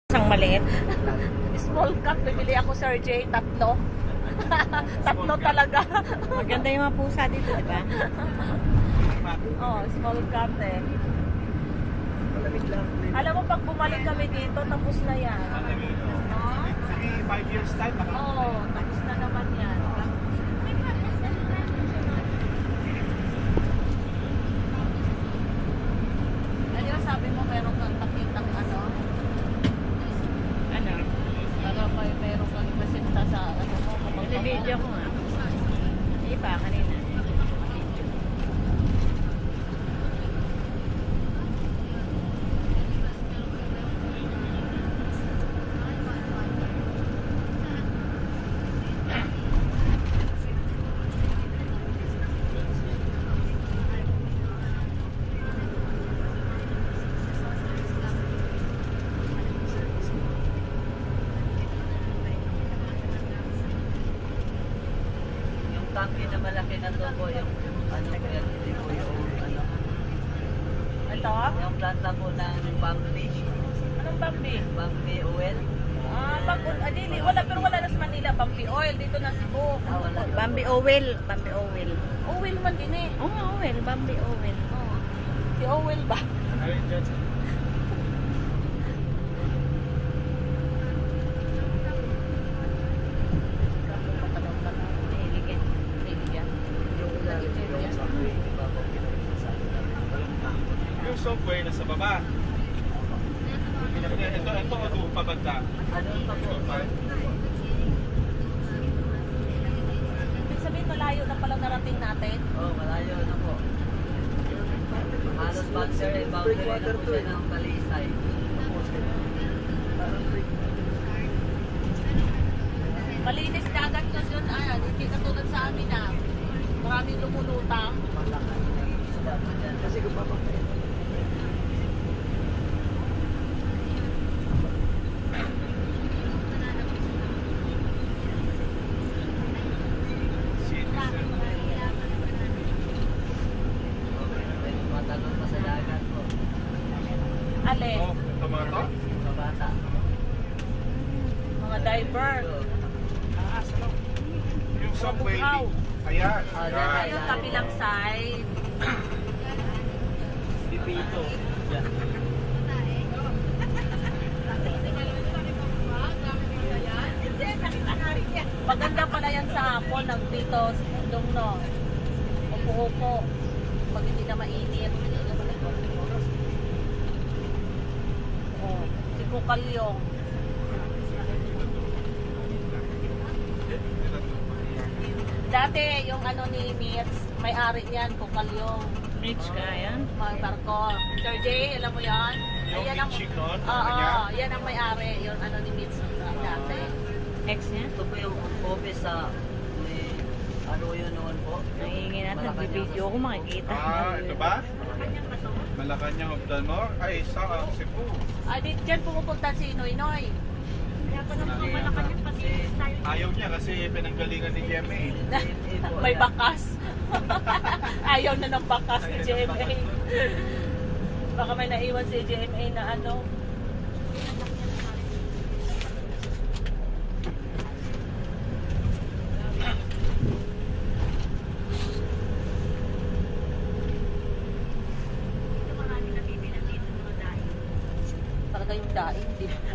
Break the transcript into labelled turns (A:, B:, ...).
A: Isang maliit.
B: Small cup, bibili ako, Sir J, tatlo. Tatlo talaga.
A: Maganda yung mga pusa dito, di ba?
B: Oh, small cup eh. Alam mo, pag bumalik kami dito, tapos na yan. Oh?
C: 5 years time.
B: Oo, tapos na naman yan. Ano yung sabi mo, meron kang pakitang ano?
A: Ano?
B: Meron kang ipasinta sa ano mo, kapag
A: Video ko nga. Hindi pa, kanina.
D: Tangke na malaki na to po yung ano po yan, hindi po yung ano.
B: Ito?
D: Yung planta po ng Bambi.
B: Anong Bambi?
D: Bambi oil.
B: Dili, wala, pero wala na sa Manila, Bambi oil, dito na Cebu.
D: Wala.
A: Bambi Owel. Bambi Owel.
B: Oil man din eh.
A: Oo, Owel. Bambi Owel.
B: Oh. Si Owel ba?
C: Yung software na sa baba. Ito o doon pabanda.
D: Ano pa po?
B: Ibig sabihin, malayo na palang narating natin.
D: Oh, malayo na po. Halos boxer eh, boundary na po siya ng Talisay.
B: Malinis na agad yun. Hindi katulad sa amin na maraming lumulutang.
D: Kasi kung papapay. Matanong pa sa dagat po.
B: Alin?
C: Oh, ito mga to?
D: Sa bata.
B: Mga diver.
C: Yung software.
B: Wow.
C: Ayan.
B: Yung kabilang side.
D: Pipito. Yan.
B: Maganda pala yan sa hapon ng dito, no. Upo-upo. Pag hindi na mainit. Oh, si Kukalyong. Dati yung ano ni Mitz, may-ari yan, Kukalyong.
A: Rich ka, yan.
B: Mga barko. Sir J, alam mo yan?
C: Yung
B: Ayan ang,
C: chick nun?
B: oo, yan ang may-ari. Yung ano ni Mitz dati.
A: Ex niya?
D: Ito po yung office sa ano yun noon po?
A: Nangingi natin. Nagbibideo ko makikita.
C: Ito ba? Malacanang of the North. Ay, sa Cebu.
B: Diyan pumupunta si Noynoy.
C: Ayaw niya kasi pinanggalingan ni GMA.
B: May bakas. Ayaw na ng bakas ni GMA. Baka may naiwan si GMA na ano. Talaga yung daing, di ba?